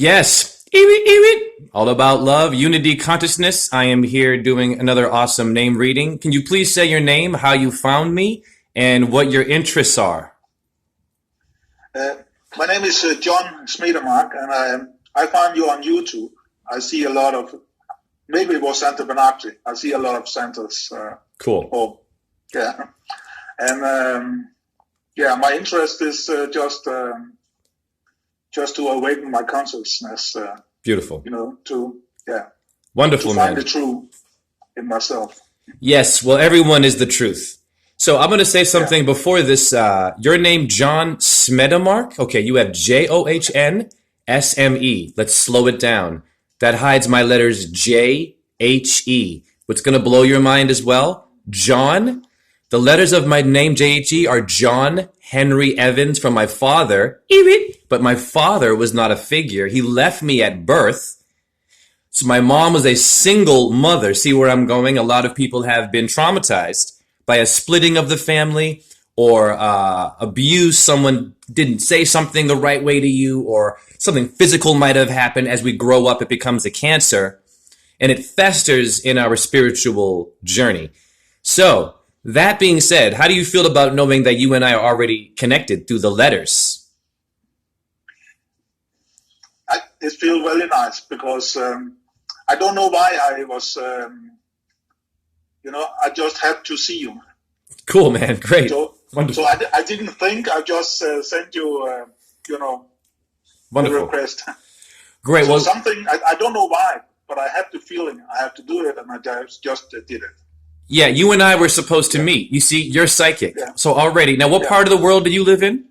Yes. Eewit. All about love, unity, consciousness. I am here doing another awesome name reading. Can you please say your name, how you found me, and what your interests are? Uh, my name is John Smedemark, and I found you on YouTube. I see a lot of, maybe it was Santa Bernardi. I see a lot of Santas. Cool. Yeah. And yeah, my interest is just to awaken my consciousness. Beautiful. to Wonderful, find man. the truth in myself. Yes, well, everyone is the truth. So I'm going to say something before this. Your name, John Smedemark. Okay, you have Johnsme. Let's slow it down. That hides my letters J-H-E. What's going to blow your mind as well? John. The letters of my name, J-H-E, are John Henry Evans from my father. But my father was not a figure. He left me at birth. So my mom was a single mother. See where I'm going? A lot of people have been traumatized by a splitting of the family or abuse. Someone didn't say something the right way to you, or something physical might have happened. As we grow up, it becomes a cancer and it festers in our spiritual journey. So that being said, how do you feel about knowing that you and I are already connected through the letters? It feels really nice because I don't know why I was, I just had to see you. Cool, man. Great. Wonderful. So I didn't think. I just sent you, Wonderful. the request. Great. So Well, something, I don't know why, but I had the feeling I have to do it, and I just did it. yeah, you and I were supposed to meet. You see, you're psychic. Yeah. So already. Now, what part of the world do you live in?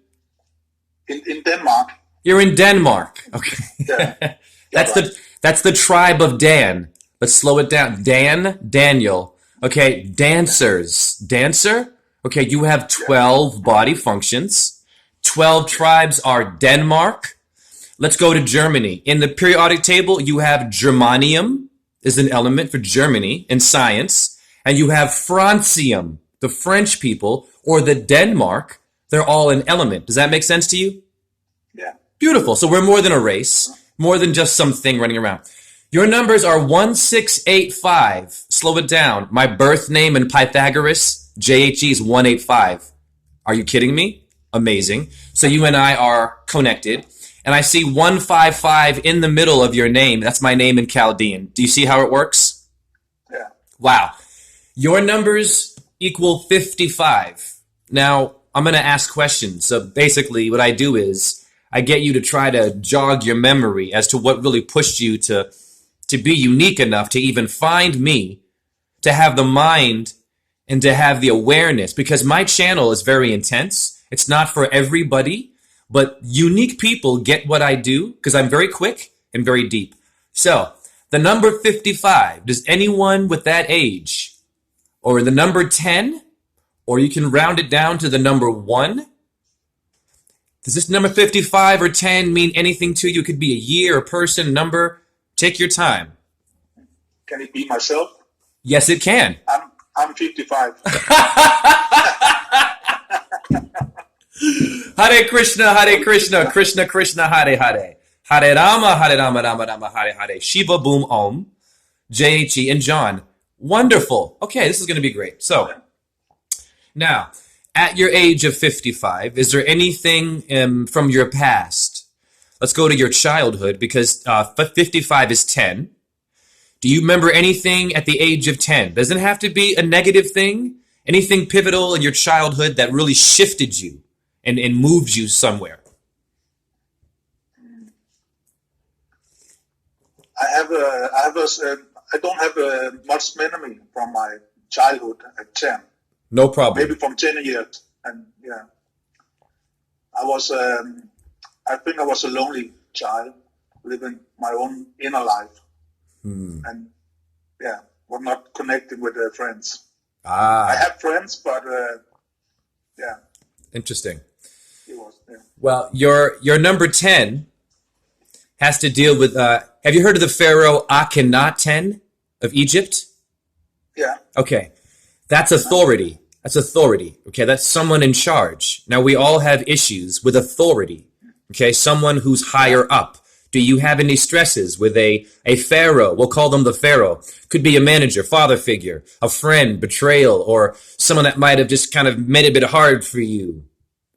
In Denmark. You're in Denmark. Okay. Yeah. That's the tribe of Dan. Let's slow it down. Daniel. Okay, dancers. Dancer? Okay, you have 12 body functions. 12 tribes are Denmark. Let's go to Germany. In the periodic table, you have germanium is an element for Germany in science. And you have francium, the French people, or the Denmark. They're all an element. Does that make sense to you? Yeah. Beautiful. So we're more than a race, more than just something running around. Your numbers are 1685. Slow it down. My birth name in Pythagoras, J-H-E, is 185. Are you kidding me? Amazing. So you and I are connected. And I see 155 in the middle of your name. That's my name in Chaldean. Do you see how it works? Yeah. Wow. Your numbers equal 55. Now, I'm going to ask questions. So basically what I do is I get you to try to jog your memory as to what really pushed you to be unique enough to even find me, to have the mind and to have the awareness, because my channel is very intense. It's not for everybody, but unique people get what I do because I'm very quick and very deep. So the number 55, does anyone with that age, or the number 10, or you can round it down to the number 1, does this number 55 or 10 mean anything to you? It could be a year, a person, number. Take your time. Can it be myself? Yes, it can. I'm 55. Hare Krishna, Krishna Krishna, Hare Hare. Hare Rama, Rama Rama, Hare Hare. Shiva, boom, om. J-H-E, and John. Wonderful. Okay, this is going to be great. So, now, at your age of 55, is there anything from your past? Let's go to your childhood, because 55 is 10. Do you remember anything at the age of 10? Doesn't have to be a negative thing. Anything pivotal in your childhood that really shifted you and moved you somewhere? I don't have much memory from my childhood at 10. No problem. Maybe from 10 years. And yeah, I think I was a lonely child, living my own inner life. And yeah, was not connected with friends. I have friends, but yeah. Interesting. It was, yeah. Well, your number 10 has to deal with, have you heard of the pharaoh Akhenaten of Egypt? Yeah. Okay. That's authority. That's authority. Okay. That's someone in charge. Now, we all have issues with authority. Okay. Someone who's higher up Do you have any stresses with a pharaoh? We'll call them the pharaoh. Could be a manager, father figure, a friend, betrayal, or someone that might have just kind of made it a bit hard for you.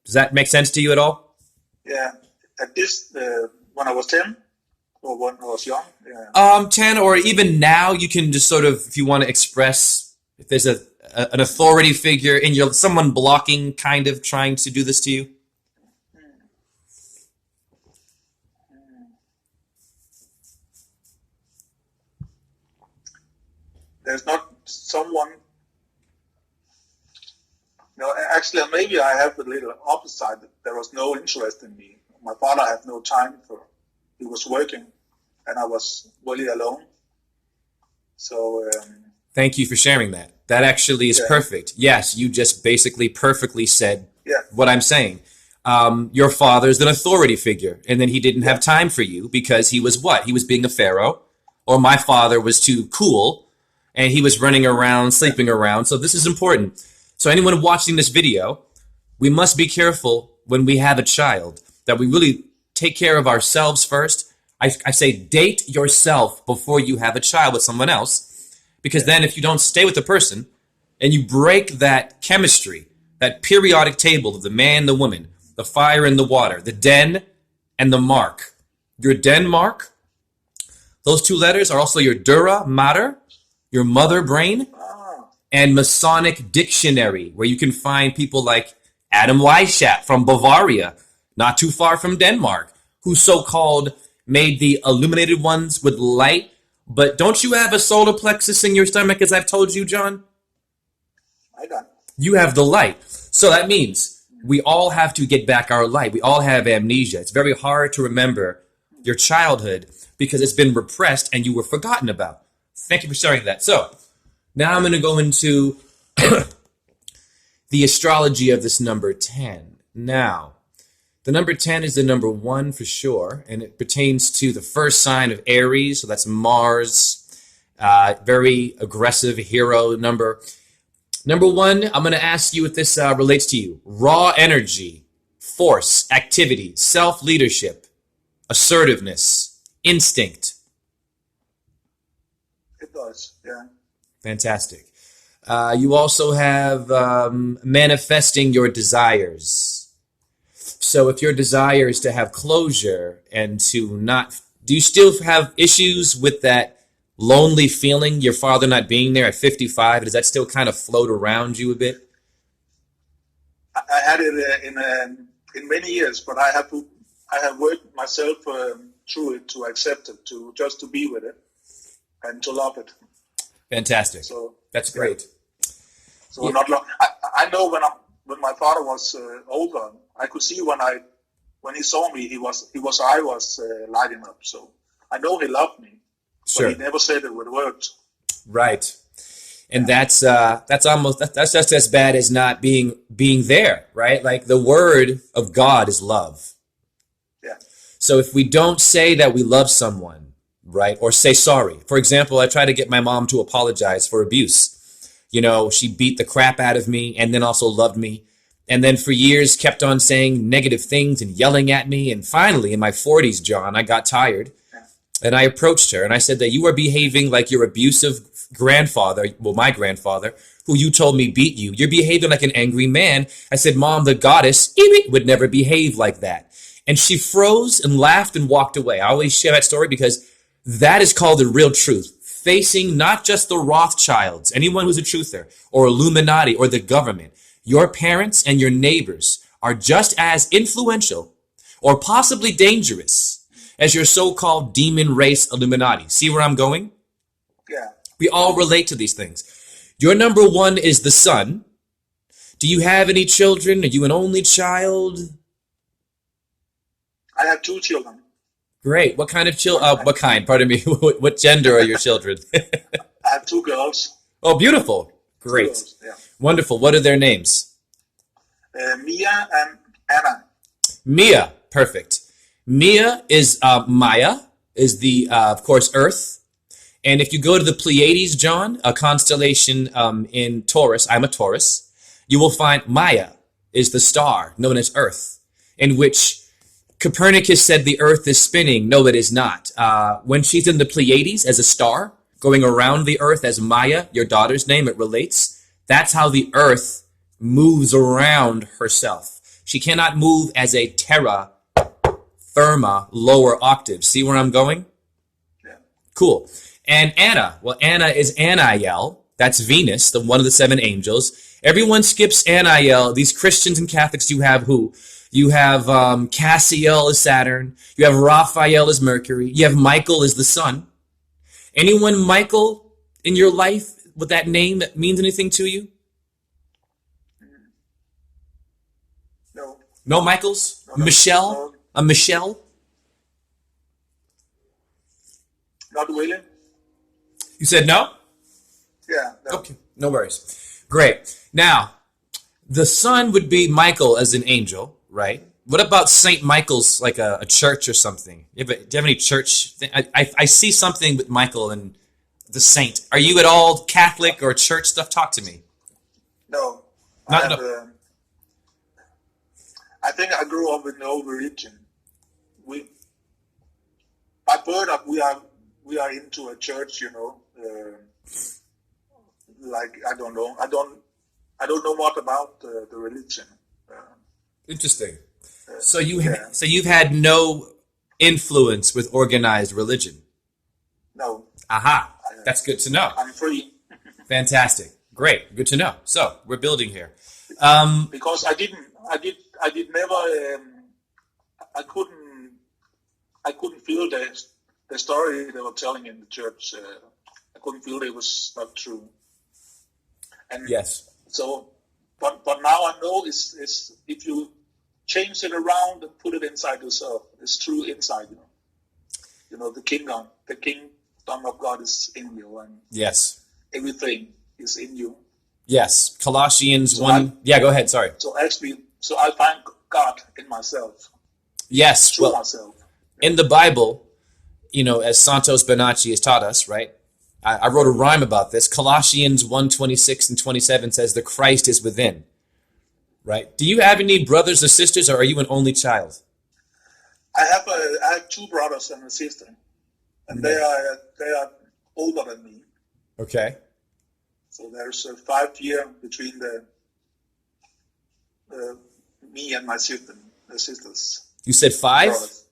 Does that make sense to you at all? Yeah. At this, when I was 10, or when I was young? Yeah. 10, or even now, you can just sort of, if you want to express, if there's an authority figure and you're someone blocking, kind of trying to do this to you. There's not someone. No, actually, maybe I have the little opposite. There was no interest in me. My father had no time for. He was working, and I was really alone. So. Thank you for sharing that. That actually is perfect. Yes, you just basically perfectly said what I'm saying. Your father's an authority figure, and then he didn't have time for you because he was what? He was being a pharaoh, or my father was too cool. And he was running around, sleeping around. So this is important. So anyone watching this video, we must be careful when we have a child that we really take care of ourselves first. I say date yourself before you have a child with someone else. Because then if you don't stay with the person and you break that chemistry, that periodic table of the man and the woman, the fire and the water, the den and the mark. Your den mark, those two letters are also your dura mater, your mother brain, and Masonic dictionary, where you can find people like Adam Weishaupt from Bavaria, not too far from Denmark, who so-called made the illuminated ones with light. But don't you have a solar plexus in your stomach, as I've told you, John? I don't. You have the light. So that means we all have to get back our light. We all have amnesia. It's very hard to remember your childhood because it's been repressed and you were forgotten about. Thank you for sharing that. So now I'm going to go into the astrology of this number 10. Now, the number 10 is the number 1 for sure, and it pertains to the first sign of Aries, so that's Mars, very aggressive hero number. Number 1, I'm going to ask you if this relates to you. Raw energy, force, activity, self-leadership, assertiveness, instinct. It does, yeah. Fantastic. You also have manifesting your desires. So if your desire is to have closure and to not, do you still have issues with that lonely feeling, your father not being there at 55? Does that still kind of float around you a bit? I had it in many years, but I have worked myself through it to accept it, to just to be with it and to love it. Fantastic. So that's great. So not long. I know when my father was older, I could see when he saw me, I was lighting up. So I know he loved me. Sure. But he never said it with words. Right. And that's just as bad as not being there, right? Like the word of God is love. Yeah. So if we don't say that we love someone, right, or say sorry. For example, I try to get my mom to apologize for abuse. You know, she beat the crap out of me and then also loved me. And then for years kept on saying negative things and yelling at me. And finally, in my 40s, John, I got tired. And I approached her and I said that you are behaving like your abusive grandfather, well, my grandfather, who you told me beat you. You're behaving like an angry man. I said, Mom, the goddess would never behave like that. And she froze and laughed and walked away. I always share that story because that is called the real truth. Facing not just the Rothschilds, anyone who's a truther, or Illuminati, or the government. Your parents and your neighbors are just as influential or possibly dangerous as your so-called demon race Illuminati. See where I'm going? Yeah. We all relate to these things. Your number 1 is the sun. Do you have any children? Are you an only child? I have 2 children. Great. What kind of what kind? Pardon me. What gender are your children? I have 2 girls. Oh, beautiful. Great. Girls, yeah. Wonderful. What are their names? Mia and Anna. Mia. Perfect. Mia is Maya, is the, of course, Earth. And if you go to the Pleiades, John, a constellation in Taurus, I'm a Taurus, you will find Maya is the star known as Earth, in which Copernicus said the Earth is spinning. No, it is not. When she's in the Pleiades as a star, going around the Earth as Maya, your daughter's name, it relates. That's how the Earth moves around herself. She cannot move as a terra firma lower octave. See where I'm going? Yeah. Cool. And Anna. Well, Anna is Aniel. That's Venus, the one of the 7 angels. Everyone skips Aniel. These Christians and Catholics, you have who? You have Cassiel as Saturn. You have Raphael as Mercury. You have Michael as the sun. Anyone Michael in your life with that name that means anything to you? No. No Michaels? No. Michelle? No. A Michelle? Not really. You said no? Yeah. No. Okay, no worries. Great. Now, the sun would be Michael as an angel, right? What about St. Michael's, like a church or something? Do you have any church thing? I see something with Michael and the saint. Are you at all Catholic or church stuff? Talk to me. No. No. I think I grew up with no religion. By birth, we are into a church, you know. Like I don't know. I don't know much about the religion. Interesting. So you've had no influence with organized religion. No. Aha. That's good to know. I'm free. Fantastic. Great. Good to know. So we're building here. Because I couldn't feel the story they were telling in the church. I couldn't feel it was not true. And yes. So, but now I know is if you change it around and put it inside yourself, it's true inside you. You know, the kingdom of God is in you, and yes, everything is in you. Yes, Colossians 1. Yeah, go ahead. Sorry. So I find God in myself. Yes, through myself. In the Bible, you know, as Santos Bonacci has taught us, right? I wrote a rhyme about this. Colossians 1:26 and 27 says, "The Christ is within." Right? Do you have any brothers or sisters, or are you an only child? I have 2 brothers and a sister, and they are older than me. Okay. So there's a 5 year between me and my sisters. You said 5? Brothers.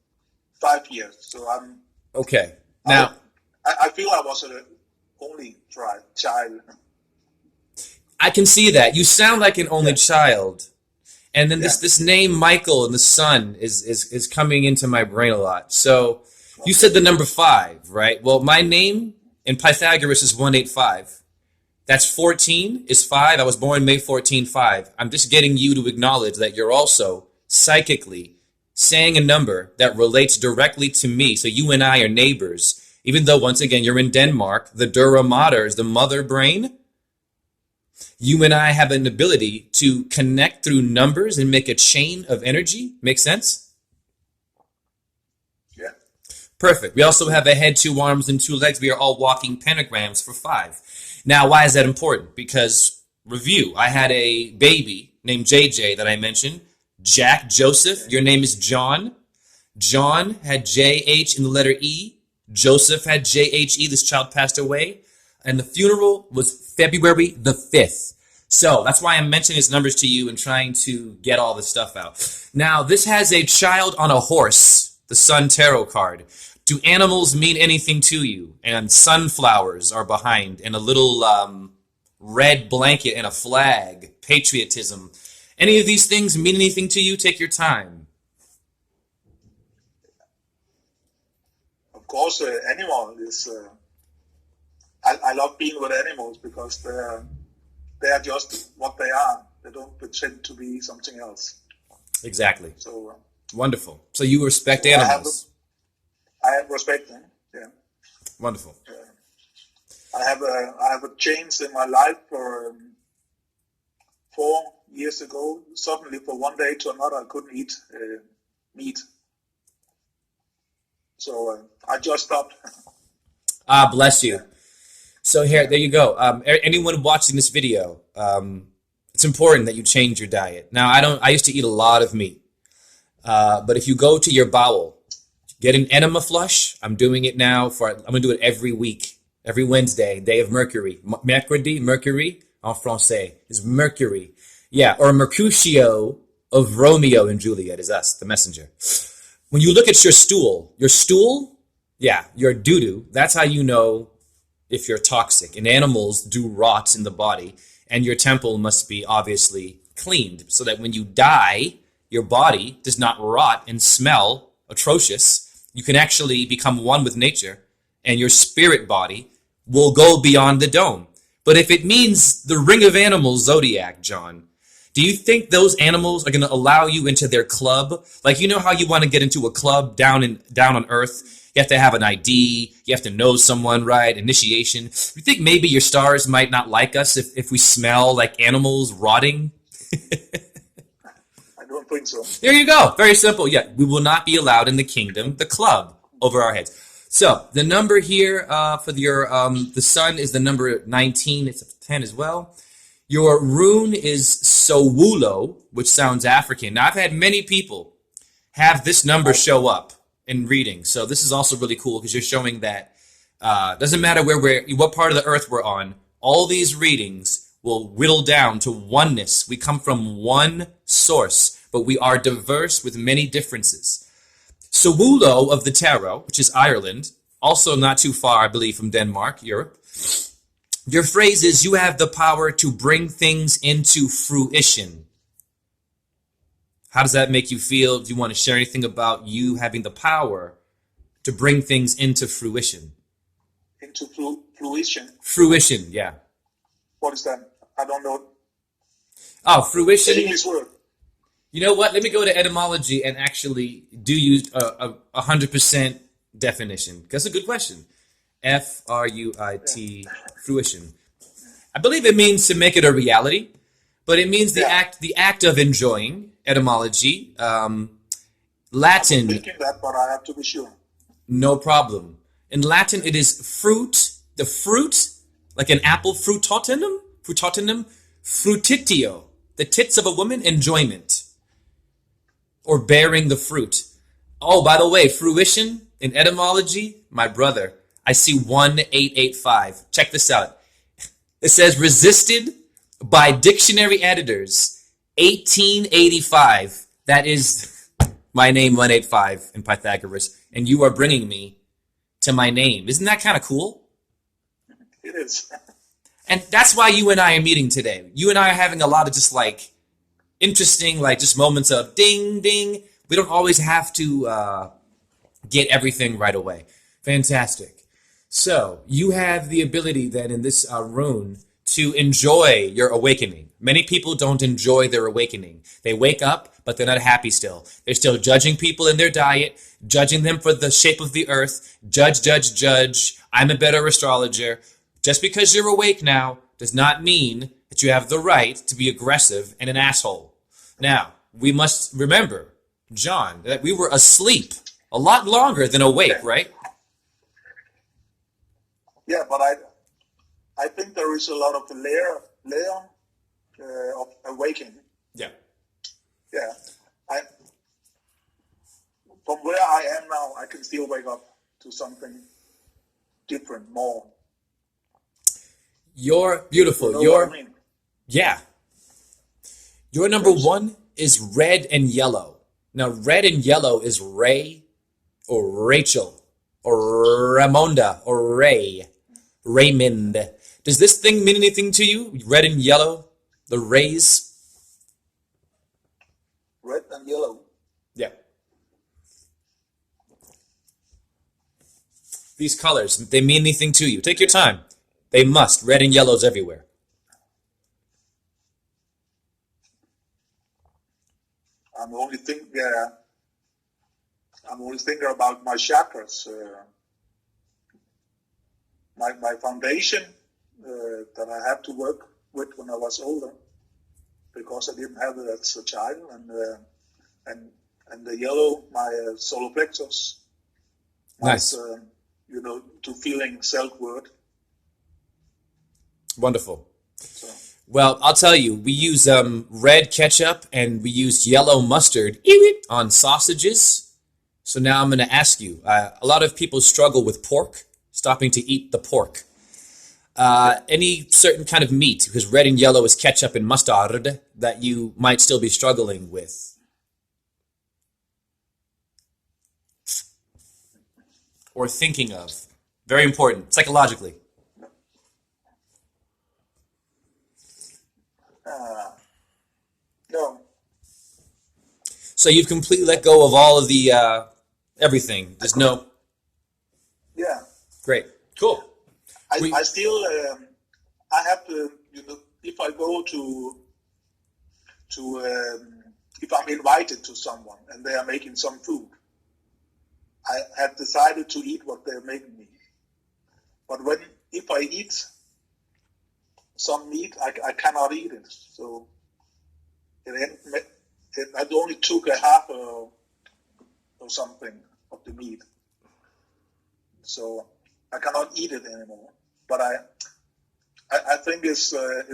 5 years. So I'm okay. Now I feel I was an only child. I can see that. You sound like an only child. And then this name Michael and the sun is coming into my brain a lot. So you said the number 5, right? Well, my name in Pythagoras is 185. That's 14 is 5. I was born May 14, 5. I'm just getting you to acknowledge that you're also psychically saying a number that relates directly to me. So you and I are neighbors. Even though, once again, you're in Denmark, the dura mater is the mother brain. You and I have an ability to connect through numbers and make a chain of energy. Make sense? Yeah. Perfect. We also have a head, 2 arms, and 2 legs. We are all walking pentagrams for 5. Now, why is that important? Because, review, I had a baby named JJ that I mentioned. Jack Joseph, your name is John. John had JH in the letter E. Joseph had JHE. This child passed away. And the funeral was February the 5th. So that's why I'm mentioning his numbers to you and trying to get all this stuff out. Now, this has a child on a horse, the Sun Tarot card. Do animals mean anything to you? And sunflowers are behind, and a little red blanket and a flag, patriotism. Any of these things mean anything to you? Take your time. Of course, animal is... I love being with animals because they are just what they are. They don't pretend to be something else. Exactly. So wonderful. So you respect animals. I have respect them. Yeah. Wonderful. I have a change in my life for 4 years ago. Suddenly, from one day to another, I couldn't eat meat. So I just stopped. Ah, bless you. So there you go. Anyone watching this video, it's important that you change your diet. Now, I used to eat a lot of meat. But if you go to your bowel, get an enema flush. I'm doing it now I'm going to do it every week, every Wednesday, day of Mercury. Mercredi, Mercury, en français, is Mercury. Yeah, or Mercutio of Romeo and Juliet is us, the messenger. When you look at your stool, yeah, your doo-doo, that's how you know if you're toxic. And animals do rot in the body, and your temple must be obviously cleaned so that when you die, your body does not rot and smell atrocious. You can actually become one with nature, and your spirit body will go beyond the dome. But if it means the ring of animals zodiac, John, do you think those animals are going to allow you into their club? Like, you know how you want to get into a club down on Earth? You have to have an ID. You have to know someone, right? Initiation. You think maybe your stars might not like us if we smell like animals rotting? I don't think so. There you go. Very simple. Yeah, we will not be allowed in the kingdom, the club, over our heads. So the number here for the sun is the number 19. It's a 10 as well. Your rune is Sowulo, which sounds African. Now, I've had many people have this number show up in reading. So this is also really cool because you're showing that doesn't matter what part of the earth we're on, all these readings will whittle down to oneness. We come from one source, but we are diverse with many differences. Sowulo of the tarot, which is Ireland, also not too far, I believe, from Denmark, Europe. Your phrase is, you have the power to bring things into fruition. How does that make you feel? Do you want to share anything about you having the power to bring things into fruition? Into fruition? Fruition, yeah. What is that? I don't know. Oh, fruition. The English word. You know what? Let me go to etymology and actually do use a 100% definition. That's a good question. Fruit, fruition. I believe it means to make it a reality, but it means the act of enjoying. Etymology, Latin. I'm thinking that, but I have to be sure. No problem. In Latin, it is fruit. The fruit, like an apple, frutatinum, frutitio, the tits of a woman, enjoyment, or bearing the fruit. Oh, by the way, fruition in etymology, my brother. I see 1885. Check this out. It says resisted by dictionary editors, 1885. That is my name, 185 in Pythagoras. And you are bringing me to my name. Isn't that kind of cool? It is. And that's why you and I are meeting today. You and I are having a lot of just like interesting, like just moments of ding, ding. We don't always have to get everything right away. Fantastic. So you have the ability then in this rune to enjoy your awakening. Many people don't enjoy their awakening. They wake up, but they're not happy still. They're still judging people in their diet, judging them for the shape of the earth. Judge. I'm a better astrologer. Just because you're awake now does not mean that you have the right to be aggressive and an asshole. Now, we must remember, John, that we were asleep a lot longer than awake, right? Yeah, but I think there is a lot of layer of awakening. Yeah. Yeah. From where I am now, I can still wake up to something different, more. You're beautiful. You know what I mean? Yeah. Your number one is red and yellow. Now, red and yellow is Ray or Rachel or Ramonda or Ray. Raymond. Does this thing mean anything to you? Red and yellow? The rays? Red and yellow? Yeah. These colors, they mean anything to you? Take your time. They must. Red and yellows everywhere. I'm only thinking about my chakras. My foundation that I had to work with when I was older, because I didn't have it as a child, and the yellow, my solar plexus, nice. To feeling self-worth. Wonderful. So. Well, I'll tell you, we use red ketchup and we use yellow mustard on sausages. So now I'm going to ask you, a lot of people struggle with pork, stopping to eat the pork. Any certain kind of meat, because red and yellow is ketchup and mustard, that you might still be struggling with? Or thinking of? Very important, psychologically. No. So you've completely let go of all of the everything. There's no. Yeah. Great. Cool. I still I have to, if I go to if I'm invited to someone and they are making some food, I have decided to eat what they're making me. But if I eat some meat, I cannot eat it. So I only took a half or something of the meat. So I cannot eat it anymore. But I think it's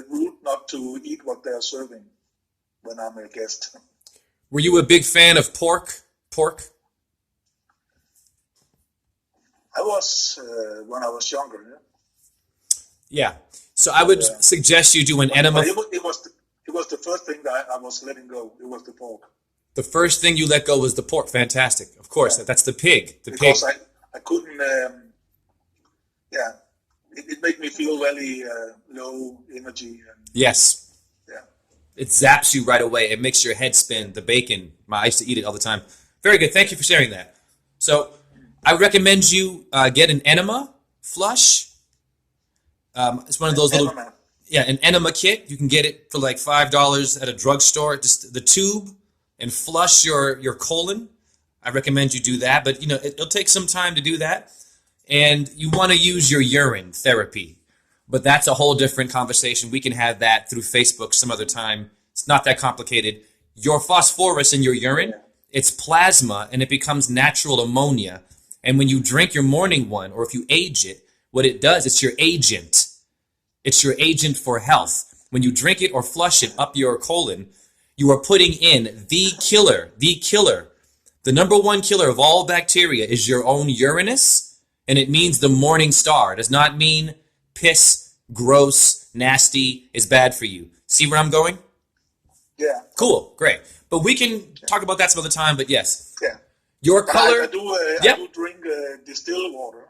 rude not to eat what they're serving when I'm a guest. Were you a big fan of pork? I was when I was younger. Yeah. So I would suggest you do an enema. It was the first thing that I was letting go. It was the pork. The first thing you let go was the pork. Fantastic. Of course, that's the pig. Because I couldn't. It made me feel very low energy. Yes. Yeah. It zaps you right away. It makes your head spin. The bacon. I used to eat it all the time. Very good. Thank you for sharing that. So I recommend you get an enema flush. It's one of those little, an enema kit. You can get it for like $5 at a drugstore. Just the tube and flush your colon. I recommend you do that, but it'll take some time to do that. And you want to use your urine therapy, but that's a whole different conversation. We can have that through Facebook some other time. It's not that complicated. Your phosphorus in your urine, it's plasma, and it becomes natural ammonia. And when you drink your morning one, or if you age it, what it does, it's your agent. It's your agent for health. When you drink it or flush it up your colon, you are putting in the killer. The number one killer of all bacteria is your own Uranus, and it means the morning star. It does not mean piss, gross, nasty, is bad for you. See where I'm going? Yeah. Cool, great. But we can talk about that some other time, but yes. Yeah. Your color. I do drink distilled water.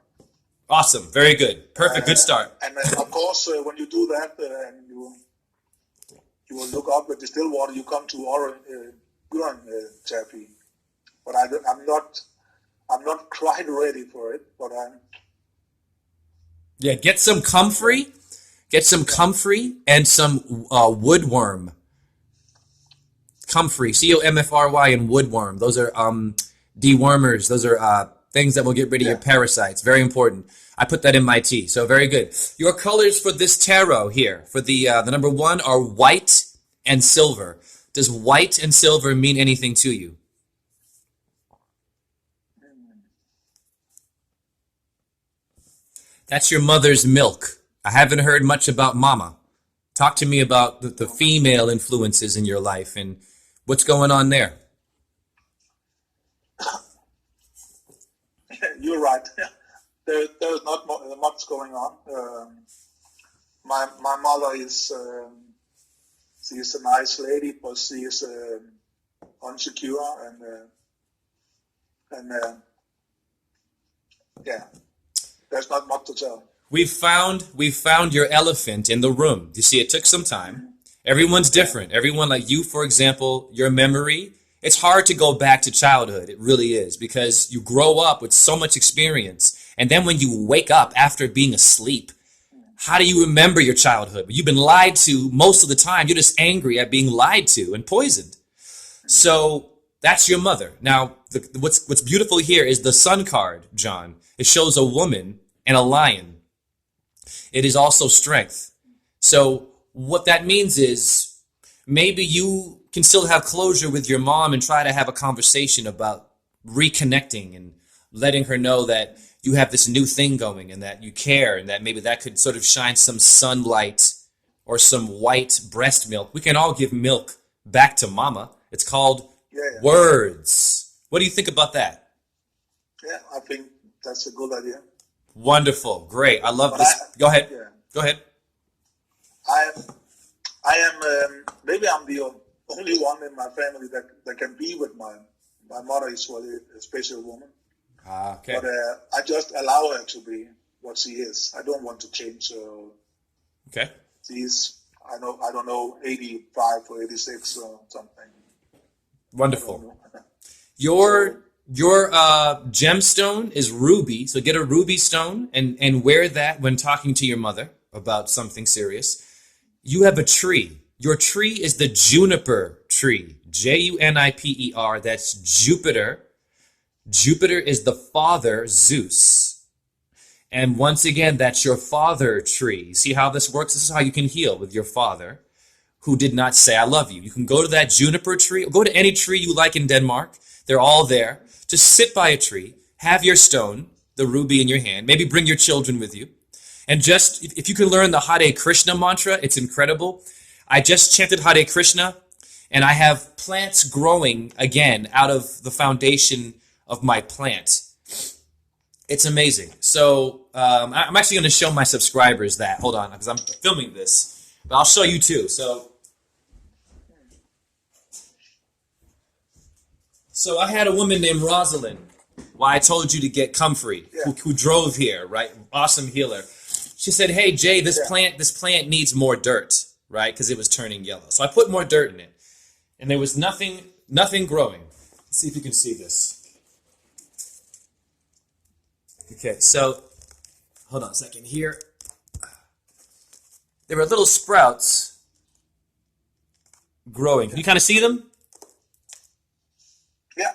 Awesome, very good. Perfect, good start. And of course, when you do that and you will look up at distilled water, you come to urine therapy. But I'm not quite ready for it. But get some comfrey. Get some comfrey and some woodworm. Comfrey, COMFRY, and woodworm. Those are dewormers. Those are things that will get rid of your parasites. Very important. I put that in my tea. So very good. Your colors for this tarot here, for the number one, are white and silver. Does white and silver mean anything to you? That's your mother's milk. I haven't heard much about mama. Talk to me about the female influences in your life and what's going on there. You're right. There's not much going on. My mother is she's a nice lady, but she is unsecure and there's not much to tell. We found your elephant in the room. You see, it took some time. Everyone's different. Everyone, like you, for example, your memory. It's hard to go back to childhood. It really is, because you grow up with so much experience. And then when you wake up after being asleep, how do you remember your childhood? You've been lied to most of the time. You're just angry at being lied to and poisoned. So that's your mother. Now, what's beautiful here is the sun card, John. It shows a woman and a lion. It is also strength. So what that means is maybe you can still have closure with your mom and try to have a conversation about reconnecting and letting her know that you have this new thing going and that you care and that maybe that could sort of shine some sunlight or some white breast milk. We can all give milk back to mama. It's called words. What do you think about that? Yeah, I think that's a good idea. Wonderful. Great. I love this. Go ahead. Yeah. Go ahead. I am maybe I'm the only one in my family that can be with my mother is really a special woman. Okay. But I just allow her to be what she is. I don't want to change her. Okay. She's I don't know 85 or 86 or something. Wonderful. Your gemstone is ruby, so get a ruby stone and wear that when talking to your mother about something serious. You have a tree. Your tree is the juniper tree. Juniper. That's Jupiter. Jupiter is the father, Zeus. And once again, that's your father tree. See how this works? This is how you can heal with your father, who did not say, I love you. You can go to that juniper tree, or go to any tree you like in Denmark. They're all there. Just sit by a tree, have your stone, the ruby in your hand, maybe bring your children with you. And just, if you can learn the Hare Krishna mantra, it's incredible. I just chanted Hare Krishna, and I have plants growing again out of the foundation of my plant. It's amazing. So I'm actually going to show my subscribers that. Hold on, because I'm filming this. But I'll show you too. So I had a woman named Rosalind. Why I told you to get comfrey, who drove here, right? Awesome healer. She said, hey, Jay, this plant needs more dirt, right? Because it was turning yellow. So I put more dirt in it. And there was nothing growing. Let's see if you can see this. Okay, so hold on a second here. There were little sprouts growing. Can you kind of see them? Yeah,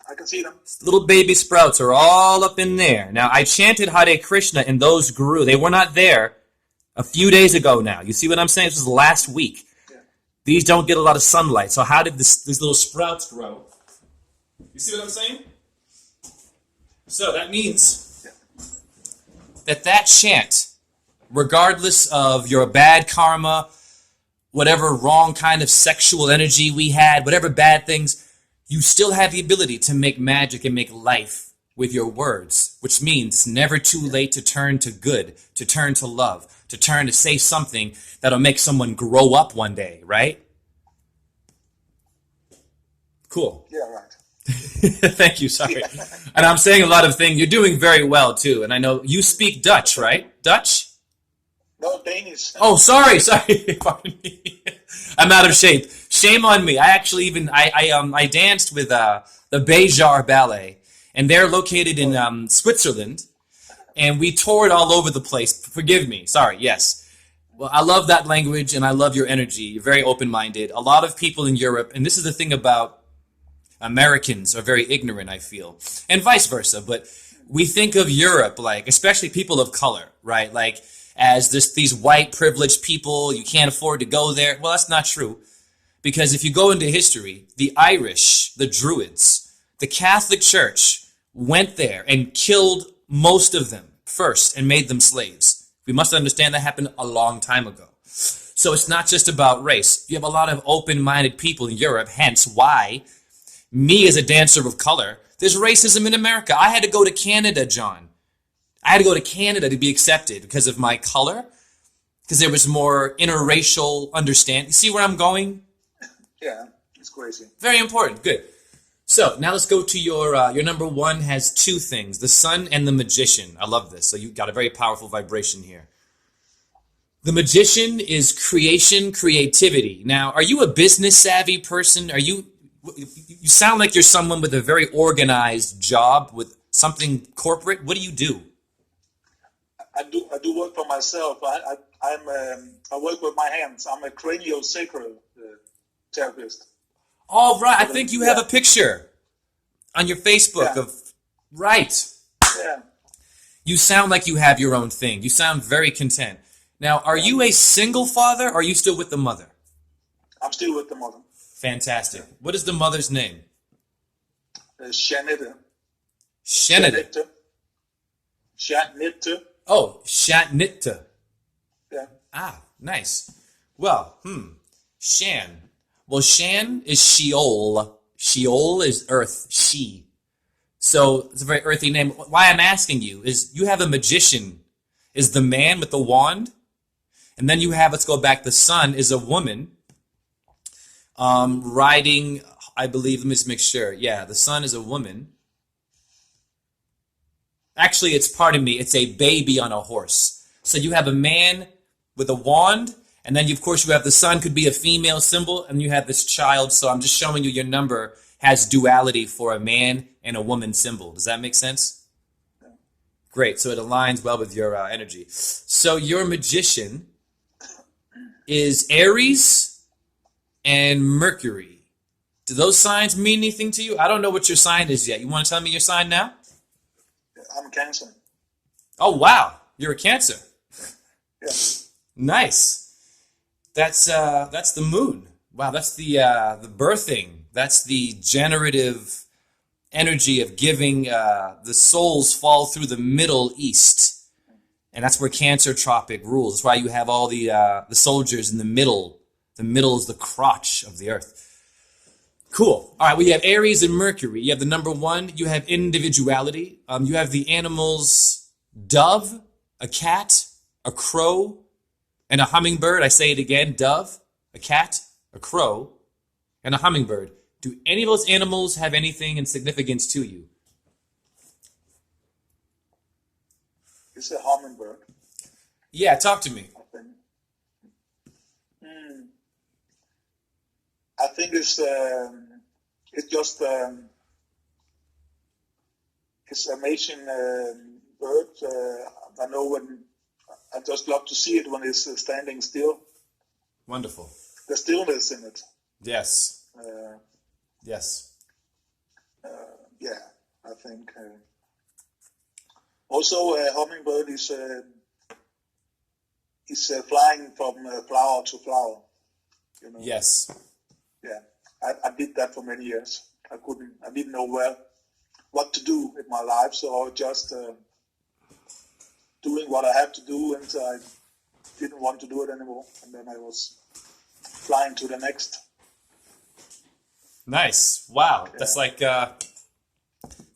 I can see them. Little baby sprouts are all up in there. Now, I chanted Hare Krishna and those grew. They were not there a few days ago now. You see what I'm saying? This was last week. Yeah. These don't get a lot of sunlight. So how did these little sprouts grow? You see what I'm saying? So that means that chant, regardless of your bad karma, whatever wrong kind of sexual energy we had, whatever bad things, you still have the ability to make magic and make life with your words, which means it's never too late to turn to good, to turn to love, to turn to say something that'll make someone grow up one day, right? Cool. Yeah, right. Thank you, sorry. And I'm saying a lot of things. You're doing very well, too. And I know you speak Dutch, right? Dutch? No, Danish. Oh, sorry. Pardon me. I'm out of shape. Shame on me. I actually I danced with the Bejar Ballet, and they're located in Switzerland, and we toured all over the place. Forgive me. Sorry, yes. Well, I love that language, and I love your energy. You're very open-minded. A lot of people in Europe, and this is the thing about Americans are very ignorant, I feel, and vice versa. But we think of Europe, like, especially people of color, right? Like, as these white privileged people, you can't afford to go there. Well, that's not true. Because if you go into history, the Irish, the Druids, the Catholic Church went there and killed most of them first and made them slaves. We must understand that happened a long time ago. So it's not just about race. You have a lot of open-minded people in Europe, hence why me as a dancer of color, there's racism in America. I had to go to Canada, John. I had to go to Canada to be accepted because of my color, because there was more interracial understanding. You see where I'm going? Yeah, it's crazy. Very important. Good. So now let's go to your number one has two things, the sun and the magician. I love this. So you got a very powerful vibration here. The magician is creation, creativity. Now, are you a business savvy person? You sound like you're someone with a very organized job with something corporate. What do you do? I do work for myself. I work with my hands. I'm a craniosacral therapist. Oh, right. I think you have a picture on your Facebook of, right. Yeah. You sound like you have your own thing. You sound very content. Now, are you a single father or are you still with the mother? I'm still with the mother. Fantastic. What is the mother's name? Shanette. Shanette. Shanette. Oh, Shanette. Yeah. Ah, nice. Well, Shan. Well, Shan is Sheol. Sheol is earth, she. So it's a very earthy name. Why I'm asking you is you have a magician, is the man with the wand. And then you have, let's go back, the sun is a woman riding, I believe, let me just make sure. Yeah, the sun is a woman. Actually, pardon me, it's a baby on a horse. So you have a man with a wand, and then, of course, you have the sun could be a female symbol, and you have this child. So I'm just showing you your number has duality for a man and a woman symbol. Does that make sense? Great. So it aligns well with your energy. So your magician is Aries and Mercury. Do those signs mean anything to you? I don't know what your sign is yet. You want to tell me your sign now? I'm a Cancer. Oh, wow. You're a Cancer. Yeah. Nice. That's the moon. Wow, that's the birthing. That's the generative energy of giving. The souls fall through the Middle East, and that's where Cancer tropic rules. That's why you have all the soldiers in the middle. The middle is the crotch of the earth. Cool. All right, we have Aries and Mercury. You have the number 1. You have individuality. You have the animals dove, a cat, a crow, and a hummingbird. I say it again, dove, a cat, a crow, and a hummingbird. Do any of those animals have anything in significance to you? It's a hummingbird. Yeah, talk to me. I think it's just it's amazing bird. I know when I just love to see it when it's standing still. Wonderful. The stillness in it. Yes. Yes. Yeah, I think. Also, a hummingbird is flying from flower to flower. You know? Yes. Yeah, I did that for many years. I didn't know what to do in my life, so I was just doing what I had to do, and I didn't want to do it anymore. And then I was flying to the next. Nice. Wow. Yeah.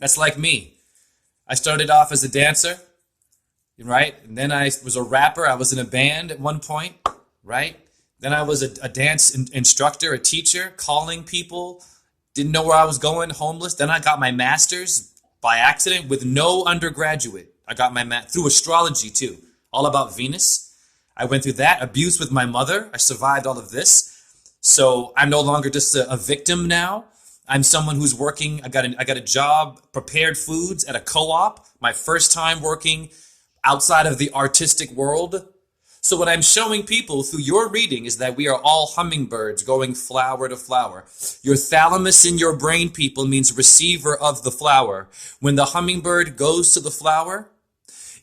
That's like me. I started off as a dancer, right? And then I was a rapper. I was in a band at one point, right? Then I was a dance instructor, a teacher, calling people. Didn't know where I was going, homeless. Then I got my master's by accident with no undergraduate. I got my through astrology too, all about Venus. I went through that, abuse with my mother. I survived all of this. So I'm no longer just a victim now. I'm someone who's working. I got a job, prepared foods at a co-op. My first time working outside of the artistic world. So what I'm showing people through your reading is that we are all hummingbirds going flower to flower. Your thalamus in your brain, people, means receiver of the flower. When the hummingbird goes to the flower,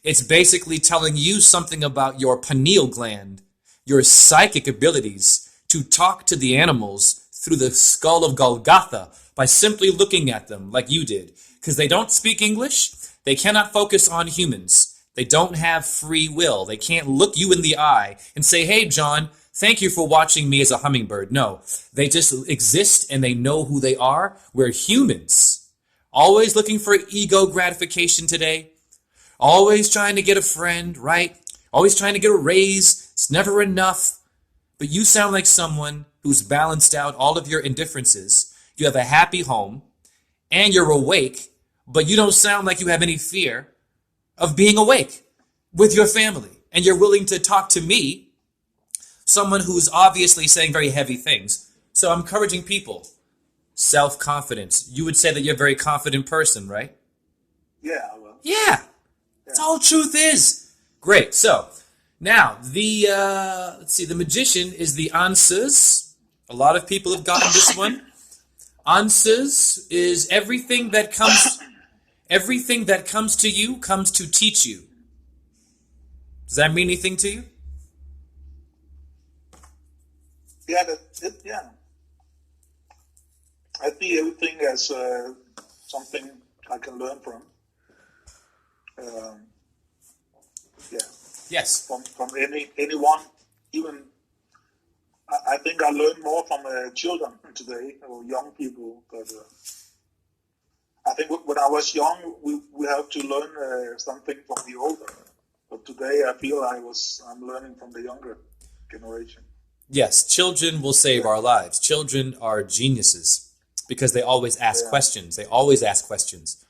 it's basically telling you something about your pineal gland, your psychic abilities to talk to the animals through the skull of Golgotha by simply looking at them like you did. Because they don't speak English, they cannot focus on humans. They don't have free will. They can't look you in the eye and say, hey, John, thank you for watching me as a hummingbird. No, they just exist and they know who they are. We're humans. Always looking for ego gratification today. Always trying to get a friend, right? Always trying to get a raise. It's never enough. But you sound like someone who's balanced out all of your indifferences. You have a happy home and you're awake, but you don't sound like you have any fear of being awake with your family, and you're willing to talk to me, someone who's obviously saying very heavy things. So I'm encouraging people, self-confidence. You would say that you're a very confident person, right? Yeah, I will. Yeah, that's all truth is. Great. So now let's see, the magician is the answers. A lot of people have gotten this one. Answers is everything that comes to you comes to teach you. Does that mean anything to you? Yeah, yeah. I see everything as something I can learn from. Yeah. Yes. From anyone, even I think I learn more from children today or young people. But I think when I was young, we have to learn something from the older. But today, I feel I'm learning from the younger generation. Yes, children will save our lives. Children are geniuses because they always ask questions. They always ask questions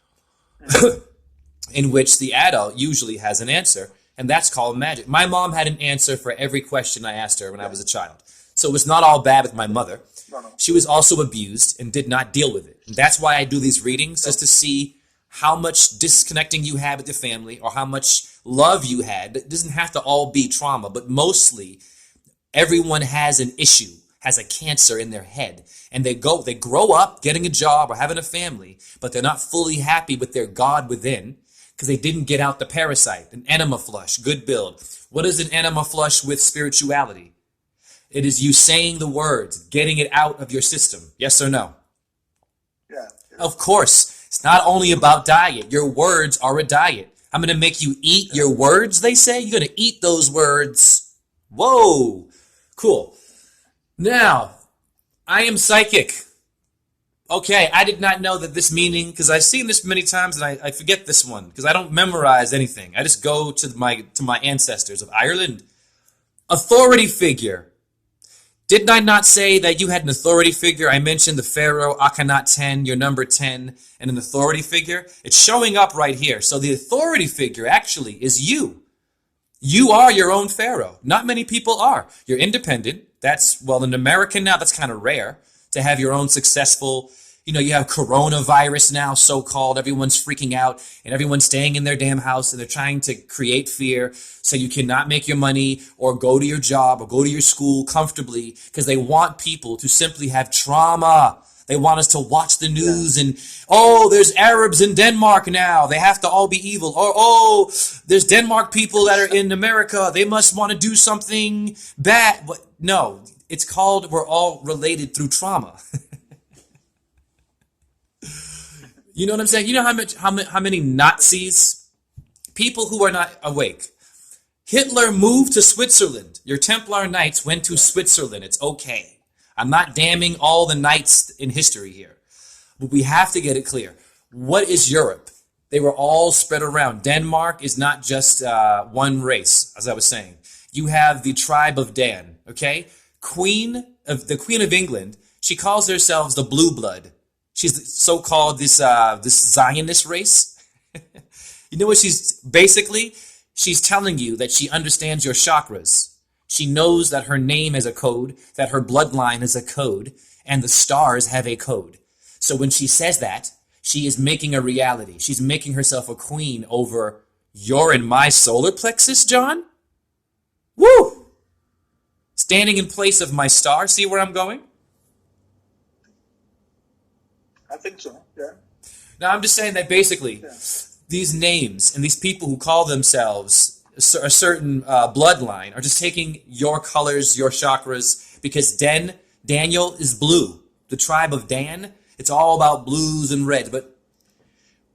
in which the adult usually has an answer, and that's called magic. My mom had an answer for every question I asked her when I was a child. So it was not all bad with my mother. No. She was also abused and did not deal with it. And that's why I do these readings, just to see how much disconnecting you had with your family or how much love you had. It doesn't have to all be trauma, but mostly everyone has an issue, has a cancer in their head. And they grow up getting a job or having a family, but they're not fully happy with their God within because they didn't get out the parasite, an enema flush, good build. What is an enema flush with spirituality? It is you saying the words, getting it out of your system. Yes or no? Yeah. Of course. It's not only about diet. Your words are a diet. I'm going to make you eat your words, they say. You're going to eat those words. Whoa. Cool. Now, I am psychic. Okay, I did not know that this meaning, because I've seen this many times and I forget this one, because I don't memorize anything. I just go to my ancestors of Ireland. Authority figure. Did I not say that you had an authority figure? I mentioned the Pharaoh, Akhenaten 10, your number 10, and an authority figure. It's showing up right here. So the authority figure actually is you. You are your own Pharaoh. Not many people are. You're independent. That's, well, in America now, that's kind of rare to have your own successful, you have coronavirus now, so-called. Everyone's freaking out and everyone's staying in their damn house and they're trying to create fear so you cannot make your money or go to your job or go to your school comfortably because they want people to simply have trauma. They want us to watch the news and, oh, there's Arabs in Denmark now. They have to all be evil. Or, oh, there's Denmark people that are in America. They must want to do something bad. But no, it's called we're all related through trauma. You know what I'm saying? You know how many Nazis, people who are not awake. Hitler moved to Switzerland. Your Templar Knights went to Switzerland. It's okay. I'm not damning all the knights in history here. But we have to get it clear. What is Europe? They were all spread around. Denmark is not just one race, as I was saying. You have the tribe of Dan, okay? The Queen of England, she calls herself the blue blood. She's so-called this Zionist race. You know what she's telling you that she understands your chakras. She knows that her name has a code, that her bloodline has a code, and the stars have a code. So when she says that, she is making a reality. She's making herself a queen over your and my solar plexus, John. Woo! Standing in place of my star. See where I'm going? I think so, yeah. Now, I'm just saying that basically these names and these people who call themselves a certain bloodline are just taking your colors, your chakras, because Daniel is blue. The tribe of Dan, it's all about blues and reds, but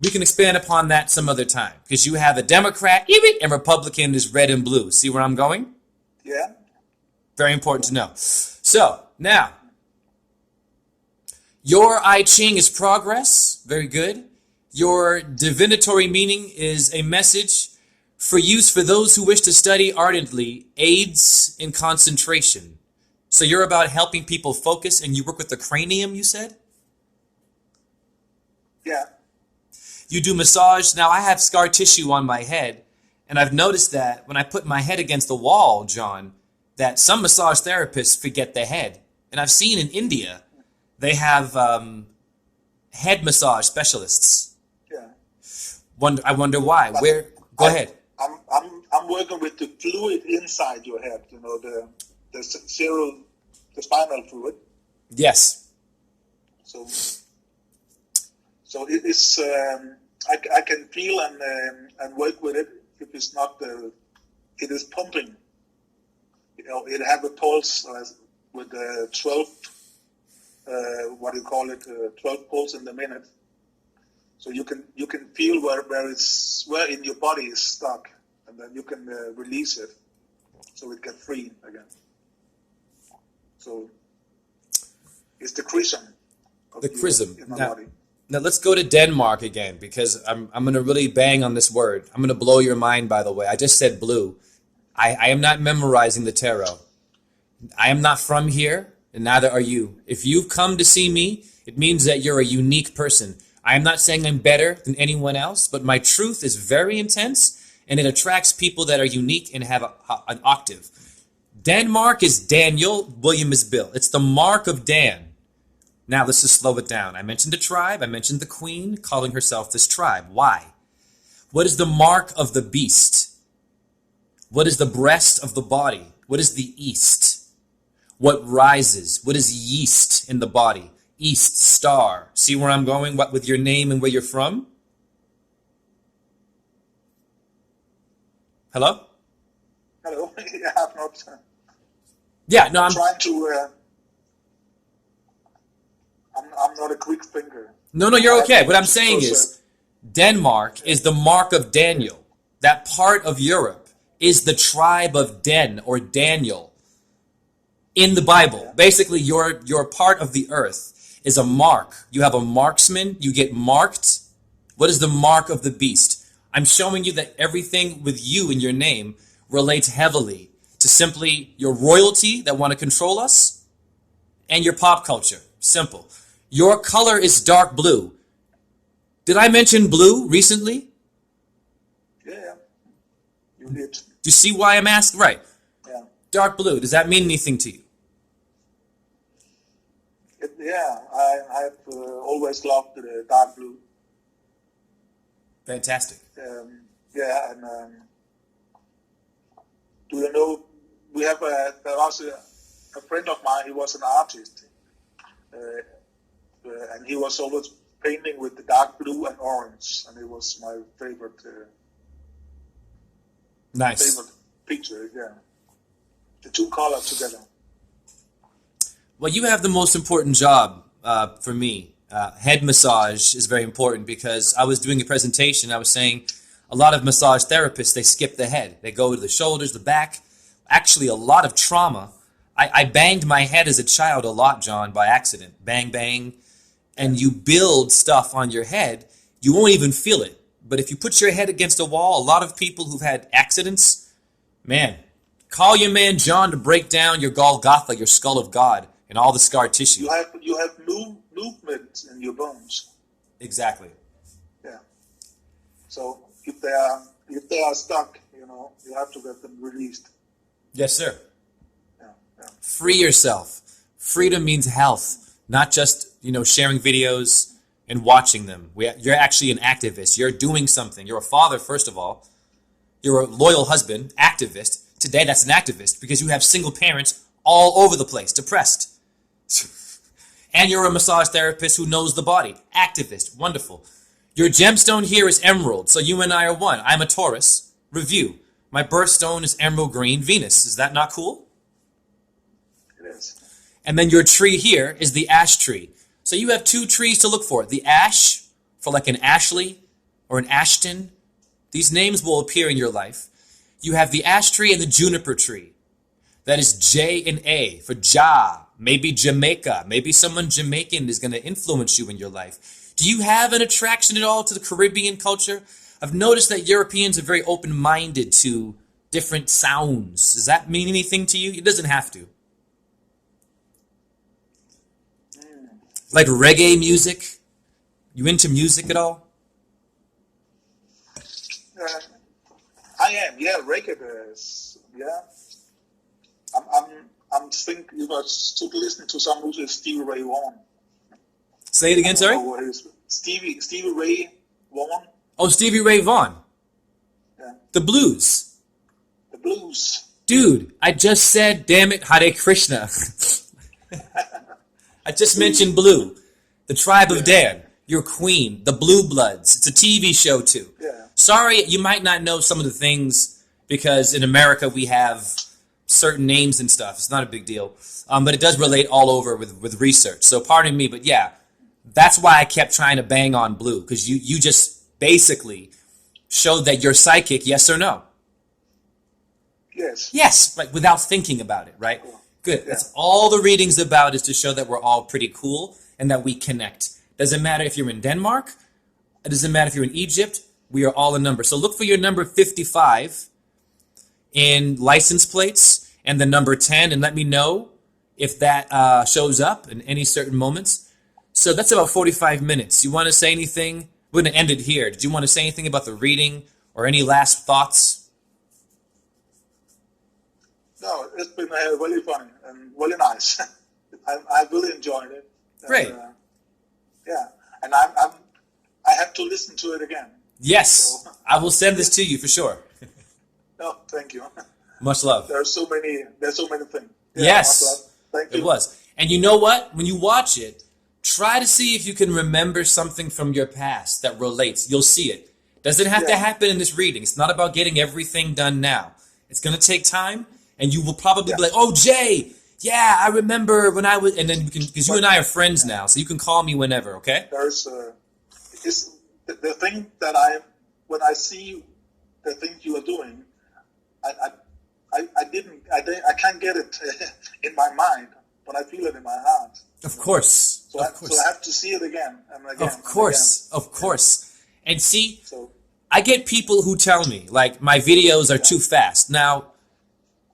we can expand upon that some other time, because you have a Democrat and Republican is red and blue. See where I'm going? Yeah. Very important to know. So, now, your I Ching is progress. Very good. Your divinatory meaning is a message for use for those who wish to study ardently, aids in concentration. So you're about helping people focus, and you work with the cranium, you said? Yeah. You do massage. Now, I have scar tissue on my head, and I've noticed that when I put my head against the wall, John, that some massage therapists forget the head. And I've seen in India, they have head massage specialists. Yeah. I wonder why. Go ahead. I'm working with the fluid inside your head. The spinal fluid. Yes. So it is. I can feel and work with it. If it's not it is pumping. It have a pulse with 12. 12 pulse in the minute. So you can feel where in your body is stuck, and then you can release it, so it gets free again. So it's the chrism. The chrism. In my Now, body. now let's go to Denmark again, because I'm going to really bang on this word. I'm going to blow your mind, by the way. I just said blue. I am not memorizing the tarot. I am not from here, and neither are you. If you've come to see me, it means that you're a unique person. I am not saying I'm better than anyone else, but my truth is very intense, and it attracts people that are unique and have an octave. Denmark is Daniel, William is Bill. It's the mark of Dan. Now let's just slow it down. I mentioned a tribe. I mentioned the queen calling herself this tribe. Why? What is the mark of the beast? What is the breast of the body? What is the east? What rises? What is yeast in the body? East star. See where I'm going? What with your name and where you're from? Hello? Hello. Yeah, I'm not. Yeah, no, I'm trying to. I'm not a quick thinker. No, you're okay. What I'm saying is, Denmark is the mark of Daniel. That part of Europe is the tribe of Den or Daniel in the Bible. Basically, your part of the earth is a mark. You have a marksman. You get marked. What is the mark of the beast? I'm showing you that everything with you in your name relates heavily to simply your royalty that want to control us and your pop culture. Simple. Your color is dark blue. Did I mention blue recently? Yeah, you did. Do you see why I'm asking? Right. Yeah. Dark blue. Does that mean anything to you? I've always loved the dark blue. Fantastic. And do you know, there was a friend of mine, he was an artist, and he was always painting with the dark blue and orange, and it was my favorite. Nice. Favorite picture, yeah. The two colors together. Well, you have the most important job for me. Head massage is very important, because I was doing a presentation. I was saying a lot of massage therapists, they skip the head. They go to the shoulders, the back. Actually, a lot of trauma. I banged my head as a child a lot, John, by accident. Bang, bang. And you build stuff on your head, you won't even feel it. But if you put your head against a wall, a lot of people who've had accidents, man, call your man John to break down your Golgotha, your skull of God, and all the scar tissue. You have movement in your bones. Exactly. Yeah. So if they are stuck, you have to get them released. Yes, sir. Yeah. Free yourself. Freedom means health, not just, sharing videos and watching them. You're actually an activist. You're doing something. You're a father, first of all. You're a loyal husband, activist. Today, that's an activist, because you have single parents all over the place, depressed. And you're a massage therapist who knows the body. Activist. Wonderful. Your gemstone here is emerald, so you and I are one. I'm a Taurus. Review. My birthstone is emerald green Venus. Is that not cool? It is. And then your tree here is the ash tree. So you have two trees to look for. The ash, for like an Ashley or an Ashton. These names will appear in your life. You have the ash tree and the juniper tree. That is J and A for Ja. Maybe Jamaica. Maybe someone Jamaican is going to influence you in your life. Do you have an attraction at all to the Caribbean culture? I've noticed that Europeans are very open-minded to different sounds. Does that mean anything to you? It doesn't have to. Like reggae music? You into music at all? I am, yeah. Reggae is, yeah. I'm thinking you guys should listen to some music. Stevie Ray Vaughan. Say it again, sorry. Stevie Ray Vaughan. Oh, Stevie Ray Vaughan. Yeah. The blues. The blues. Dude, I just said, damn it, Hare Krishna. I just mentioned blue. The tribe of Dan. Your queen. The Blue Bloods. It's a TV show too. Yeah. Sorry, you might not know some of the things, because in America we have certain names and stuff. It's not a big deal. But it does relate all over with research. So pardon me, but yeah, that's why I kept trying to bang on blue, because you just basically showed that you're psychic, yes or no? Yes. Yes, like without thinking about it, right? Good. That's all the reading's about, is to show that we're all pretty cool and that we connect. Doesn't matter if you're in Denmark. It doesn't matter if you're in Egypt. We are all a number. So look for your number 55 in license plates and the number 10, and let me know if that shows up in any certain moments. So that's about 45 minutes. You want to say anything? We're going to end it here. Did you want to say anything about the reading or any last thoughts? No, it's been really funny and really nice. I really enjoyed it. Great. Yeah, and I have to listen to it again. Yes, so. I will send this to you for sure. No, thank you. Much love. There's so many things. Yeah, yes, thank you. It was. And you know what? When you watch it, try to see if you can remember something from your past that relates. You'll see it. Doesn't have to happen in this reading. It's not about getting everything done now. It's going to take time, and you will probably be like, oh, Jay, yeah, I remember when I was, and then because you and I are friends now, so you can call me whenever, okay? There's the thing that when I see the things you are doing, I can't get it in my mind, but I feel it in my heart. Of course. So I have to see it again and again. Of course. Of course. And see, I get people who tell me, like, my videos are too fast. Now,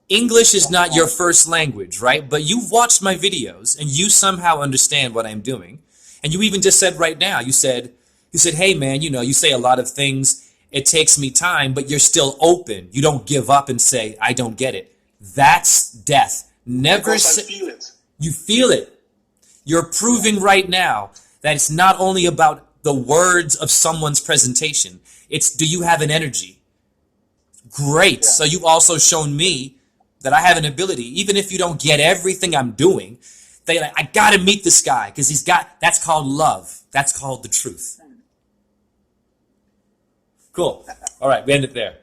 English is not your first language, right? But you've watched my videos and you somehow understand what I'm doing. And you even just said right now, you said, hey man, you say a lot of things. It takes me time, but you're still open. You don't give up and say, I don't get it. That's death. Never say. I feel it. You feel it. You're proving right now that it's not only about the words of someone's presentation. It's, do you have an energy? Great. Yeah. So you've also shown me that I have an ability, even if you don't get everything I'm doing, I got to meet this guy because that's called love. That's called the truth. Cool. All right, we end it there.